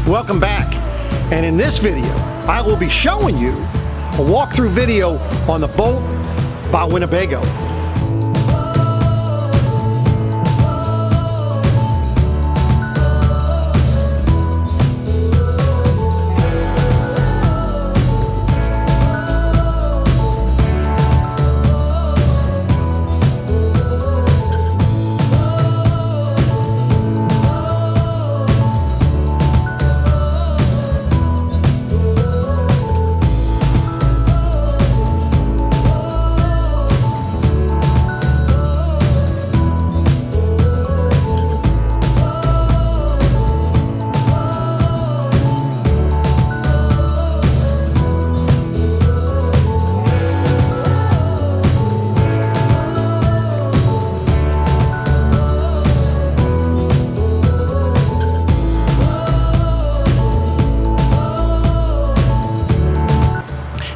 Welcome back, and in this video I will be showing you a walkthrough video on the Boldt by Winnebago.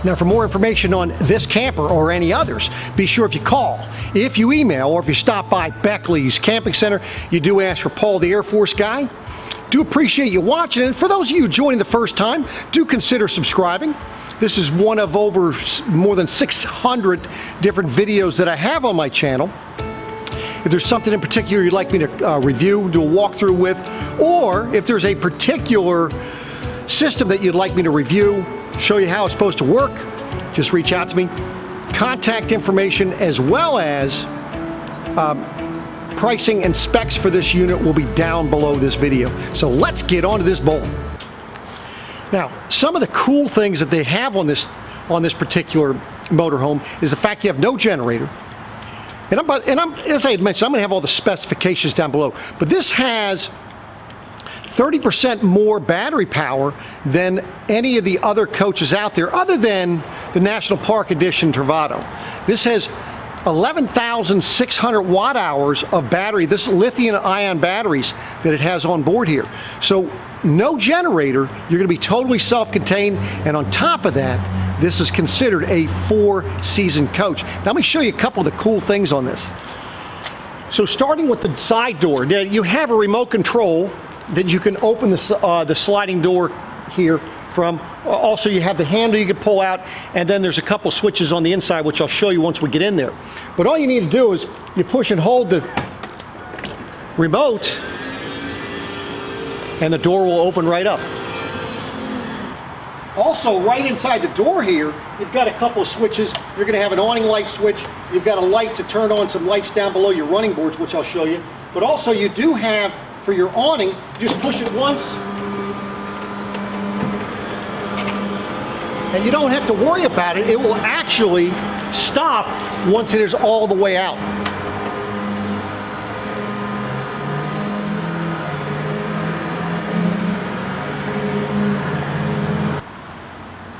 Now, for more information on this camper or any others, be sure if you call, if you email, or if you stop by Beckley's Camping Center, you do ask for Paul, the Air Force guy. Do appreciate you watching, and for those of you joining the first time, do consider subscribing. This is one of more than 600 different videos that I have on my channel. If there's something in particular you'd like me to review, do a walkthrough with, or if there's a particular system that you'd like me to review, show you how it's supposed to work, just reach out to me. Contact information as well as pricing and specs for this unit will be down below this video. So let's get on to this Boldt. Now, some of the cool things that they have on this particular motorhome is the fact you have no generator. And as I had mentioned, I'm going to have all the specifications down below. But this has 30% more battery power than any of the other coaches out there, other than the National Park Edition Travado. This has 11,600 watt hours of battery. This is lithium-ion batteries that it has on board here. So no generator, you're going to be totally self-contained, and on top of that, this is considered a 4-season coach. Now let me show you a couple of the cool things on this. So starting with the side door, now you have a remote control that you can open the sliding door here from. Also, you have the handle you can pull out, and then there's a couple switches on the inside, which I'll show you once we get in there. But all you need to do is you push and hold the remote, and the door will open right up. Also, right inside the door here, you've got a couple of switches. You're going to have an awning light switch. You've got a light to turn on some lights down below your running boards, which I'll show you. But also, you do have, for your awning, just push it once, and you don't have to worry about it. It will actually stop once it is all the way out.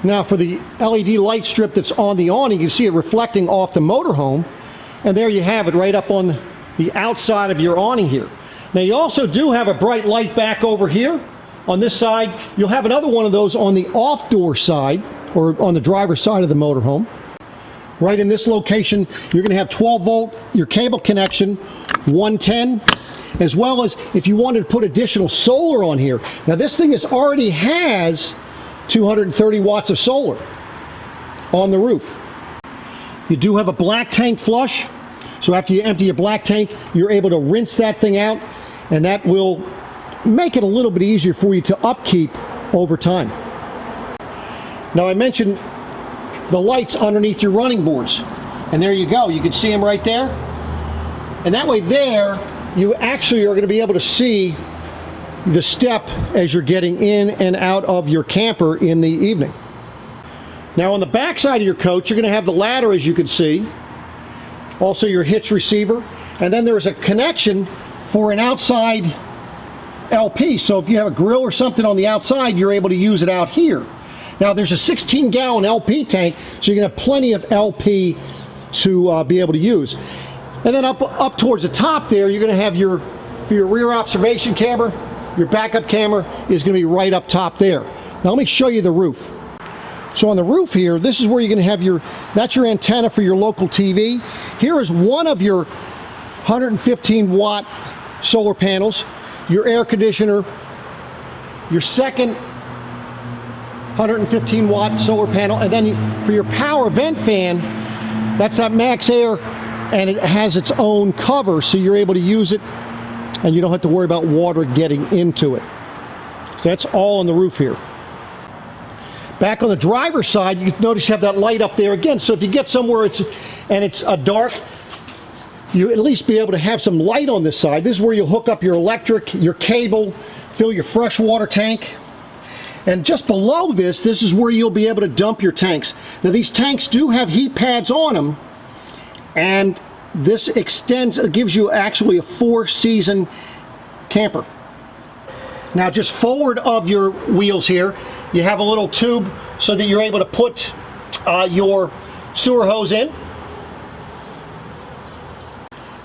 Now for the LED light strip that's on the awning, you can see it reflecting off the motorhome, and there you have it right up on the outside of your awning here. Now you also do have a bright light back over here on this side. You'll have another one of those on the off door side, or on the driver's side of the motorhome. Right in this location, you're going to have 12 volt, your cable connection, 110, as well as if you wanted to put additional solar on here. Now this thing already has 230 watts of solar on the roof. You do have a black tank flush, so after you empty your black tank, you're able to rinse that thing out, and that will make it a little bit easier for you to upkeep over time. Now I mentioned the lights underneath your running boards, and there you go. You can see them right there, and that way there you actually are going to be able to see the step as you're getting in and out of your camper in the evening. Now on the back side of your coach, you're going to have the ladder, as you can see, also your hitch receiver, and then there's a connection for an outside LP. So if you have a grill or something on the outside, you're able to use it out here. Now there's a 16-gallon LP tank, so you're going to have plenty of LP to be able to use. And then up towards the top there, you're going to have for your rear observation camera, your backup camera is going to be right up top there. Now let me show you the roof. So on the roof here, this is where you're going to have that's your antenna for your local TV. Here is one of your 115 watt solar panels, your air conditioner, your second 115 watt solar panel, and then for your power vent fan, that's that max air, and it has its own cover, so you're able to use it and you don't have to worry about water getting into it. So that's all on the roof here. Back on the driver's side, you notice you have that light up there again, so if you get somewhere it's dark, you at least be able to have some light on this side. This is where you'll hook up your electric, your cable, fill your fresh water tank. And just below this is where you'll be able to dump your tanks. Now these tanks do have heat pads on them, and this gives you actually a 4-season camper. Now just forward of your wheels here, you have a little tube so that you're able to put your sewer hose in.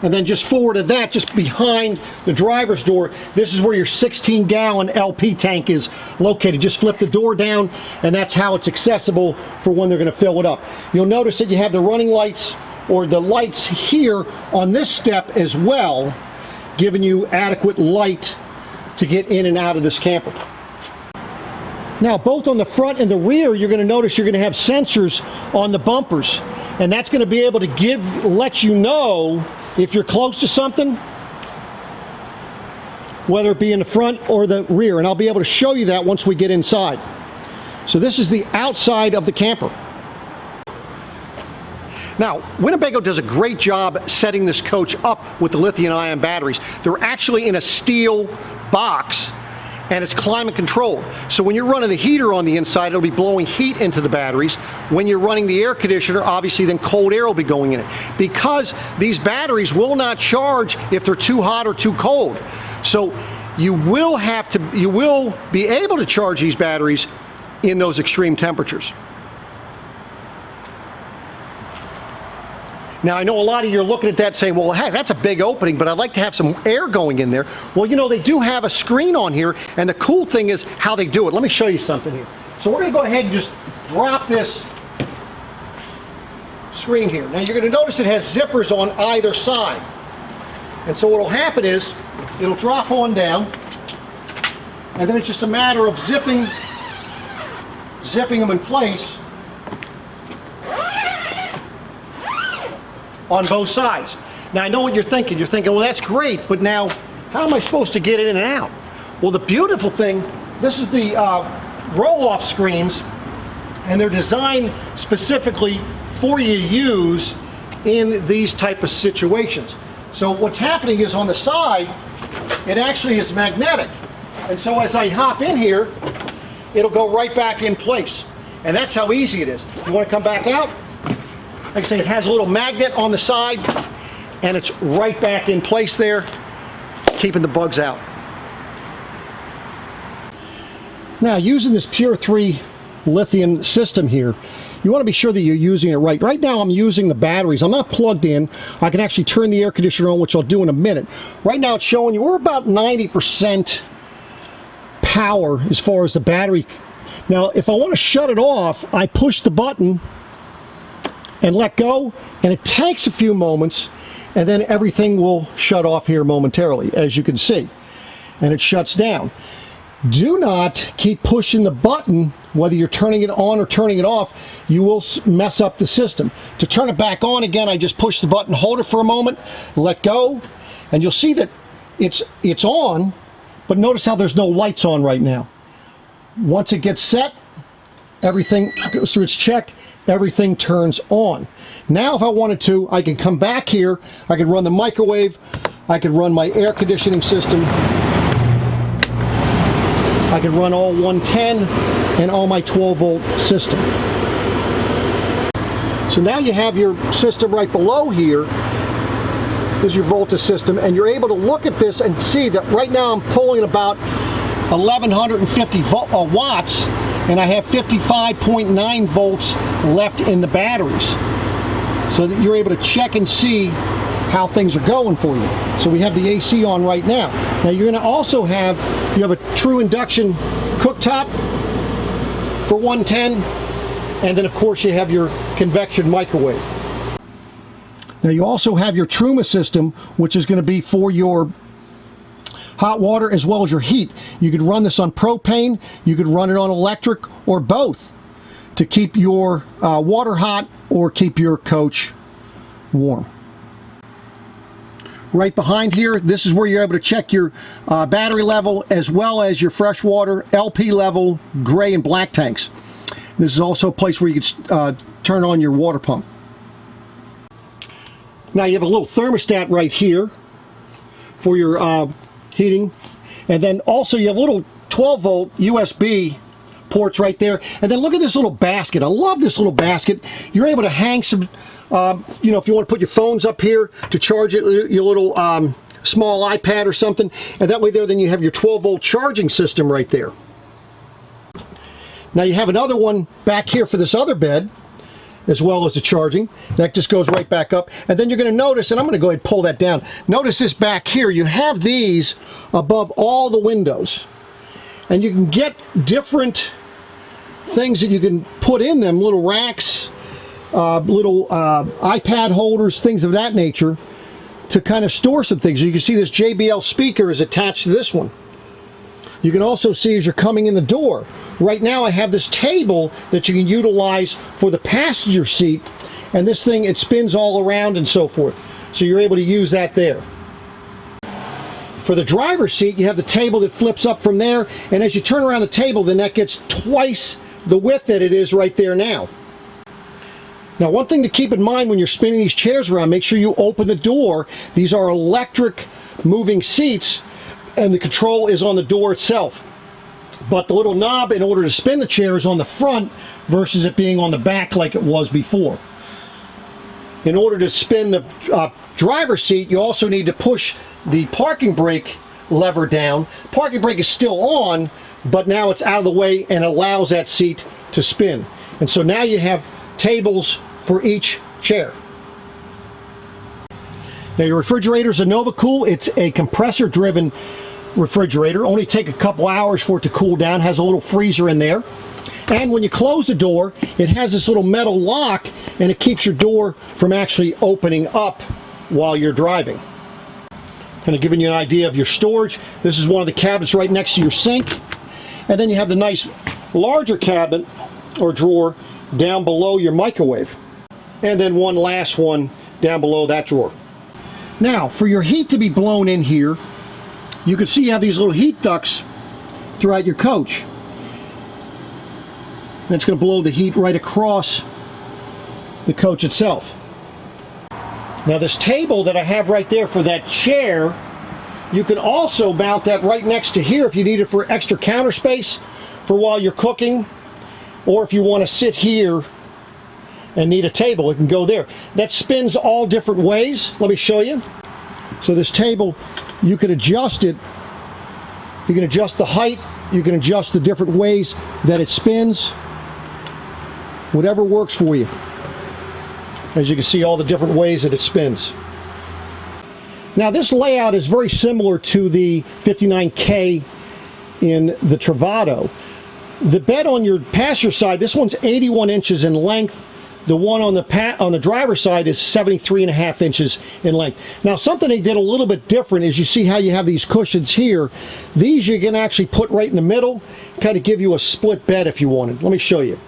And then just forward of that, just behind the driver's door, this is where your 16-gallon LP tank is located. Just flip the door down, and that's how it's accessible for when they're going to fill it up. You'll notice that you have the running lights, or the lights here on this step as well, giving you adequate light to get in and out of this camper. Now, both on the front and the rear, you're going to notice you're going to have sensors on the bumpers, and that's going to be able to let you know if you're close to something, whether it be in the front or the rear, and I'll be able to show you that once we get inside. So this is the outside of the camper. Now, Winnebago does a great job setting this coach up with the lithium-ion batteries. They're actually in a steel box, and it's climate controlled. So when you're running the heater on the inside, it'll be blowing heat into the batteries. When you're running the air conditioner, obviously then cold air will be going in it. Because these batteries will not charge if they're too hot or too cold. So you will be able to charge these batteries in those extreme temperatures. Now, I know a lot of you are looking at that saying, well, hey, that's a big opening, but I'd like to have some air going in there. Well, you know, they do have a screen on here, and the cool thing is how they do it. Let me show you something here. So we're going to go ahead and just drop this screen here. Now, you're going to notice it has zippers on either side. And so what will happen is it'll drop on down, and then it's just a matter of zipping them in place on both sides. Now I know what you're thinking. You're thinking, well, that's great, but now how am I supposed to get in and out? Well, the beautiful thing, this is the roll-off screens, and they're designed specifically for you to use in these type of situations. So what's happening is on the side, it actually is magnetic. And so as I hop in here, it'll go right back in place. And that's how easy it is. You want to come back out? Like I say, it has a little magnet on the side, and it's right back in place there, keeping the bugs out. Now, using this Pure 3 lithium system here, you want to be sure that you're using it right. Right now, I'm using the batteries. I'm not plugged in. I can actually turn the air conditioner on, which I'll do in a minute. Right now, it's showing you we're about 90% power as far as the battery. Now, if I want to shut it off, I push the button and let go, and it takes a few moments, and then everything will shut off here momentarily, as you can see, and it shuts down. Do not keep pushing the button, whether you're turning it on or turning it off. You will mess up the system. To turn it back on again, I just push the button, hold it for a moment, let go, and you'll see that it's on, but notice how there's no lights on right now. Once it gets set, everything goes through its check, everything turns on. Now if I wanted to, I could come back here, I could run the microwave, I could run my air conditioning system, I could run all 110 and all my 12-volt system. So now you have your system right below here. This is your voltage system, and you're able to look at this and see that right now I'm pulling about 1150 watts, and I have 55.9 volts left in the batteries, so that you're able to check and see how things are going for you. So we have the AC on right now. Now you're going to also have a true induction cooktop for 110, and then of course you have your convection microwave. Now you also have your Truma system, which is going to be for your hot water as well as your heat. You could run this on propane, you could run it on electric, or both to keep your water hot or keep your coach warm. Right behind here, this is where you're able to check your battery level as well as your freshwater, LP level, gray and black tanks. This is also a place where you can turn on your water pump. Now you have a little thermostat right here for your heating, and then also you have little 12-volt USB ports right there. And then look at this little basket. I love this little basket. You're able to hang some, you know, if you want to put your phones up here to charge it, your little small iPad or something, and that way there then you have your 12-volt charging system right there. Now you have another one back here for this other bed, as well as the charging. That just goes right back up. And then you're going to notice, and I'm going to go ahead and pull that down. Notice this back here, you have these above all the windows. And you can get different things that you can put in them, little racks, little iPad holders, things of that nature, to kind of store some things. You can see this JBL speaker is attached to this one. You can also see as you're coming in the door, right now I have this table that you can utilize for the passenger seat, and this thing, it spins all around and so forth. So you're able to use that there. For the driver's seat, you have the table that flips up from there, and as you turn around the table, then that gets twice the width that it is right there now. Now, one thing to keep in mind when you're spinning these chairs around, make sure you open the door. These are electric moving seats, and the control is on the door itself. But the little knob, in order to spin the chair, is on the front versus it being on the back like it was before. In order to spin the driver's seat, you also need to push the parking brake lever down. Parking brake is still on, but now it's out of the way and allows that seat to spin. And so now you have tables for each chair. Now your refrigerator is a NovaCool. It's a compressor driven refrigerator. Only take a couple hours for it to cool down. Has a little freezer in there. And when you close the door, it has this little metal lock, and it keeps your door from actually opening up while you're driving. Kind of giving you an idea of your storage. This is one of the cabinets right next to your sink. And then you have the nice larger cabinet or drawer down below your microwave. And then one last one down below that drawer. Now, for your heat to be blown in here, you can see you have these little heat ducts throughout your coach. That's going to blow the heat right across the coach itself. Now this table that I have right there for that chair, you can also mount that right next to here if you need it for extra counter space for while you're cooking, or if you want to sit here and need a table, it can go there. That spins all different ways. Let me show you. So this table, you can adjust it. You can adjust the height. You can adjust the different ways that it spins. Whatever works for you. As you can see, all the different ways that it spins. Now this layout is very similar to the 59K in the Travado. The bed on your passenger side, this one's 81 inches in length. The one on the driver's side is 73.5 inches in length. Now something they did a little bit different is you see how you have these cushions here. These you can actually put right in the middle, kind of give you a split bed if you wanted. Let me show you.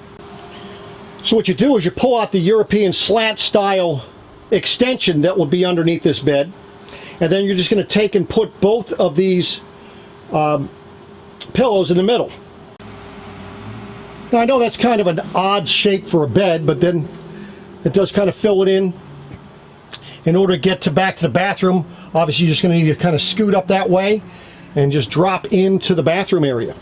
So what you do is you pull out the European slat style extension that will be underneath this bed, and then you're just going to take and put both of these pillows in the middle. Now I know that's kind of an odd shape for a bed, but then it does kind of fill it in. In order to get back to the bathroom, obviously you're just going to need to kind of scoot up that way and just drop into the bathroom area.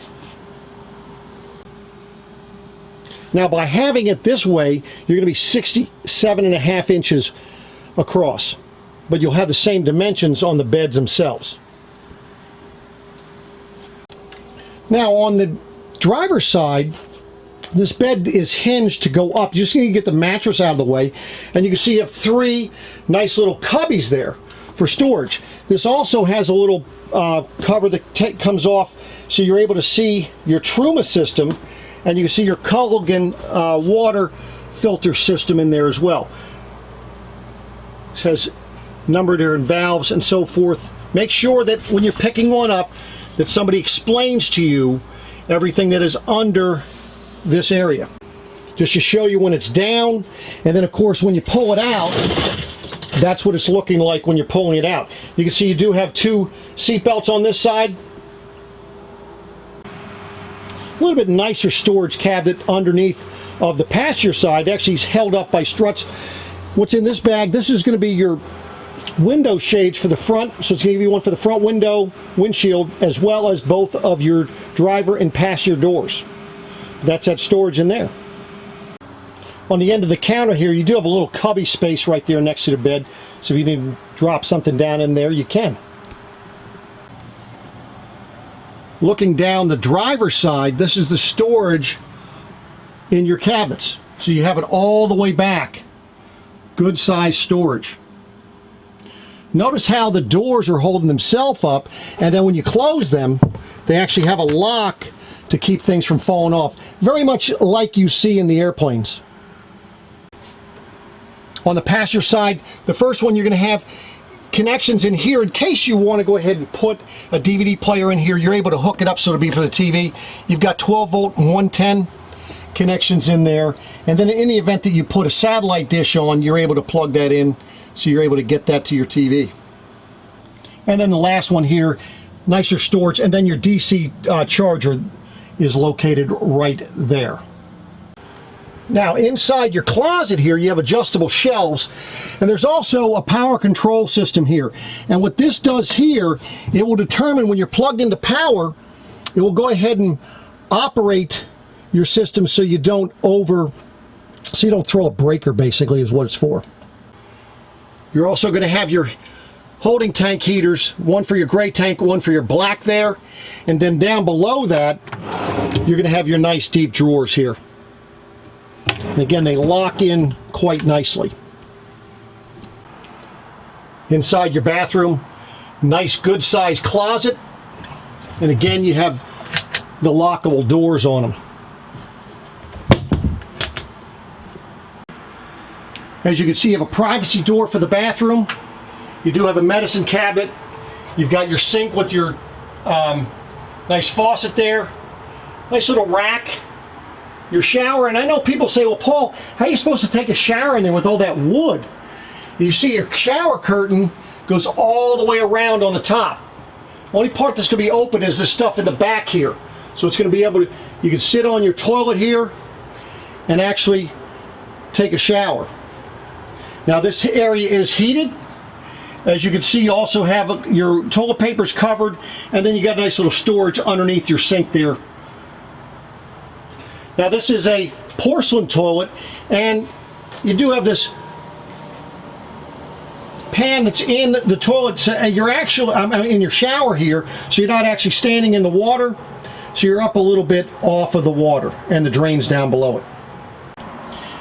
Now by having it this way, you're going to be 67.5 inches across, but you'll have the same dimensions on the beds themselves. Now on the driver's side, this bed is hinged to go up. You just need to get the mattress out of the way, and you can see you have three nice little cubbies there for storage. This also has a little cover that comes off, so you're able to see your Truma system, and you can see your Culligan water filter system in there as well. It has numbered valves and so forth, Make sure that when you're picking one up, that somebody explains to you everything that is under this area. Just to show you when it's down, and then of course when you pull it out, that's what it's looking like when you're pulling it out. You can see you do have two seat belts on this side. A little bit nicer storage cabinet underneath of the passenger side. Actually, is held up by struts. What's in this bag? This is going to be your window shades for the front. So it's going to be one for the front window, windshield, as well as both of your driver and passenger doors. That's that storage in there. On the end of the counter here, you do have a little cubby space right there next to the bed. So if you need to drop something down in there, you can. Looking down the driver's side, this is the storage in your cabinets. So you have it all the way back. Good size storage. Notice how the doors are holding themselves up, and then when you close them, they actually have a lock to keep things from falling off. Very much like you see in the airplanes. On the passenger side, the first one, you're going to have connections in here in case you want to go ahead and put a DVD player in here. You're able to hook it up so it'll be for the TV. You've got 12 volt and 110 connections in there, and then in the event that you put a satellite dish on, you're able to plug that in so you're able to get that to your TV. And then the last one here, nicer storage, and then your DC charger is located right there. Now inside your closet here, you have adjustable shelves, and there's also a power control system here. And what this does here, it will determine when you're plugged into power, it will go ahead and operate your system so you don't throw a breaker, basically, is what it's for. You're also going to have your holding tank heaters, one for your gray tank, one for your black there, and then down below that, you're going to have your nice deep drawers here. And again, they lock in quite nicely. Inside your bathroom, nice good sized closet, and again you have the lockable doors on them. As you can see, you have a privacy door for the bathroom. You do have a medicine cabinet. You've got your sink with your nice faucet there. Nice little rack. Your shower, and I know people say, well, Paul, how are you supposed to take a shower in there with all that wood? You see your shower curtain goes all the way around on the top. Only part that's going to be open is this stuff in the back here. So it's going to be able to, you can sit on your toilet here and actually take a shower. Now this area is heated. As you can see, you also have your toilet papers covered, and then you got a nice little storage underneath your sink there. Now this is a porcelain toilet, and you do have this pan that's in the toilet. So you're actually in your shower here, so you're not actually standing in the water, so you're up a little bit off of the water and the drains down below it.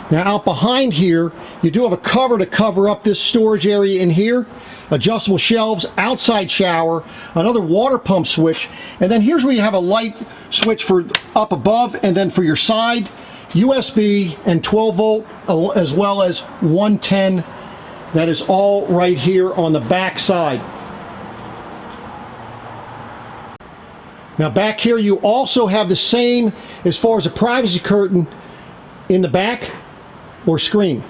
Now out behind here, you do have a cover to cover up this storage area in here. Adjustable shelves, outside shower, another water pump switch, and then here's where you have a light switch for up above, and then for your side, USB and 12 volt, as well as 110. That is all right here on the back side. Now back here you also have the same as far as a privacy curtain in the back or screen.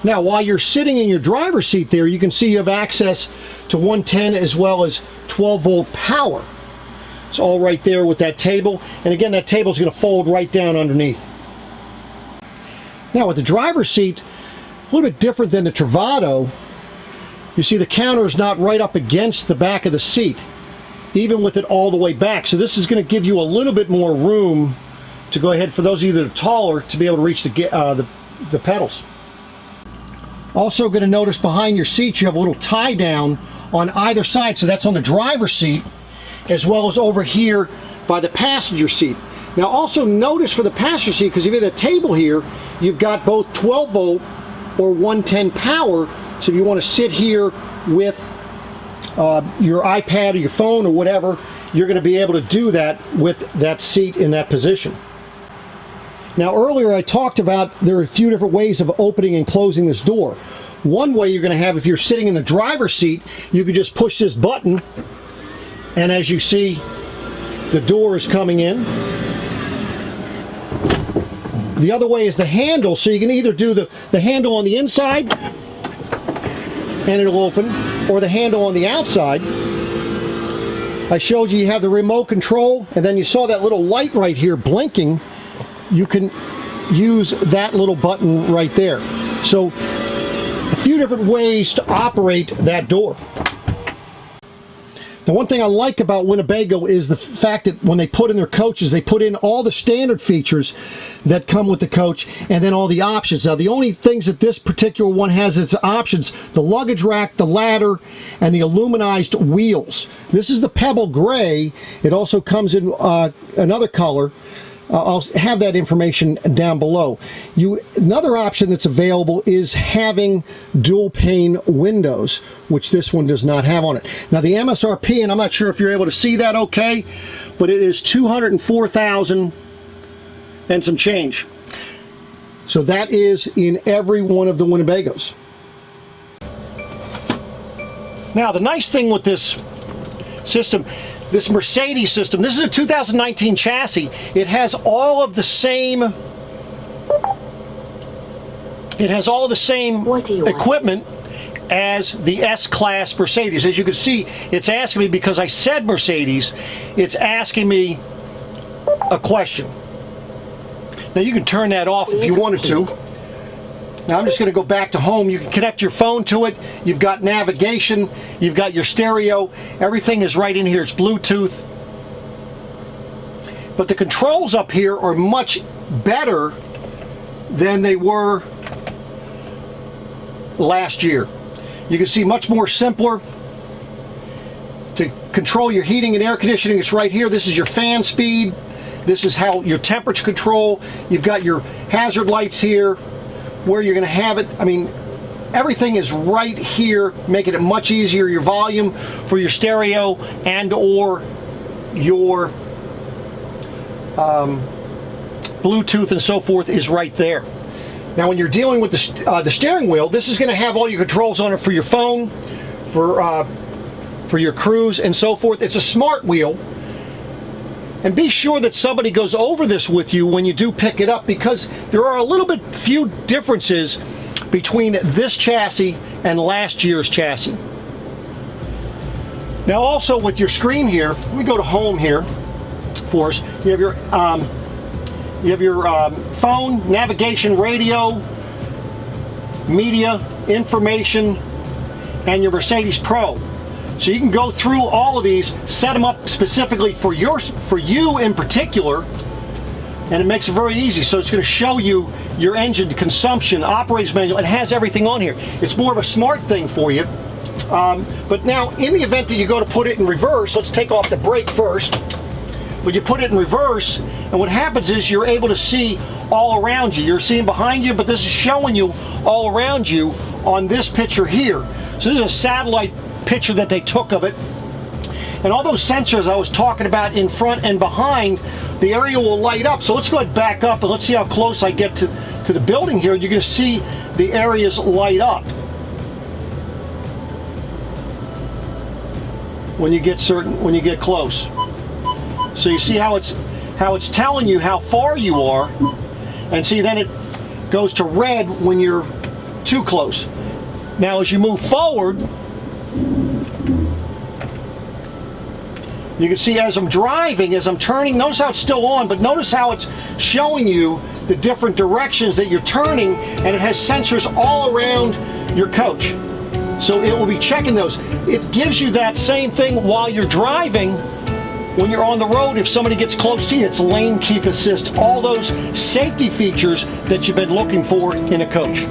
Now while you're sitting in your driver's seat there, you can see you have access to 110 as well as 12 volt power. It's all right there with that table, and again that table is going to fold right down underneath. Now with the driver's seat, a little bit different than the Travado, you see the counter is not right up against the back of the seat, even with it all the way back. So this is going to give you a little bit more room to go ahead, for those of you that are taller, to be able to reach the pedals. Also going to notice behind your seat you have a little tie down on either side, so that's on the driver's seat as well as over here by the passenger seat. Now also notice for the passenger seat, because if you have the table here, you've got both 12 volt or 110 power, so if you want to sit here with your iPad or your phone or whatever, you're going to be able to do that with that seat in that position. Now earlier I talked about there are a few different ways of opening and closing this door. One way you're going to have, if you're sitting in the driver's seat, you could just push this button, and as you see, the door is coming in. The other way is the handle, so you can either do the handle on the inside and it'll open, or the handle on the outside. I showed you have the remote control, and then you saw that little light right here blinking. You can use that little button right there. So a few different ways to operate that door. Now, one thing I like about Winnebago is the fact that when they put in their coaches, they put in all the standard features that come with the coach, and then all the options. Now, the only things that this particular one has as options: the luggage rack, the ladder, and the aluminized wheels. This is the pebble gray. It also comes in another color. I'll have that information down below. Another option that's available is having dual pane windows, which this one does not have on it. Now, the MSRP, and I'm not sure if you're able to see that okay, but it is $204,000 and some change. So that is in every one of the Winnebagos. Now, the nice thing with this system, this Mercedes system, this is a 2019 chassis. It has all of the same equipment as the S-Class Mercedes. As you can see, it's asking me, because I said Mercedes, it's asking me a question. Now, you can turn that off if you wanted to. Now, I'm just going to go back to home. You can connect your phone to it. You've got navigation. You've got your stereo. Everything is right in here. It's Bluetooth. But the controls up here are much better than they were last year. You can see much more simpler. To control your heating and air conditioning, it's right here. This is your fan speed. This is how your temperature control. You've got your hazard lights here, where you're going to have it. I mean, everything is right here, making it much easier. Your volume for your stereo and or your Bluetooth and so forth is right there. Now, when you're dealing with the steering wheel, this is going to have all your controls on it for your phone, for your cruise and so forth. It's a smart wheel. And be sure that somebody goes over this with you when you do pick it up, because there are a few differences between this chassis and last year's chassis. Now, also with your screen here, let me go to home here for us. You have your phone, navigation, radio, media, information, and your Mercedes Pro. So you can go through all of these, set them up specifically for you in particular, and it makes it very easy. So it's going to show you your engine consumption, operator's manual. It has everything on here. It's more of a smart thing for you. But now, in the event that you go to put it in reverse, let's take off the brake first. But you put it in reverse, and what happens is you're able to see all around you. You're seeing behind you, but this is showing you all around you on this picture here. So this is a satellite picture that they took of it, and all those sensors I was talking about in front and behind, the area will light up. So let's go ahead and back up and let's see how close I get to the building here. You're going to see the areas light up when you get close. So you see how it's telling you how far you are, and see, then it goes to red when you're too close. Now, as you move forward, you can see as I'm driving, as I'm turning, notice how it's still on, but notice how it's showing you the different directions that you're turning, and it has sensors all around your coach. So it will be checking those. It gives you that same thing while you're driving. When you're on the road, if somebody gets close to you, it's lane keep assist. All those safety features that you've been looking for in a coach.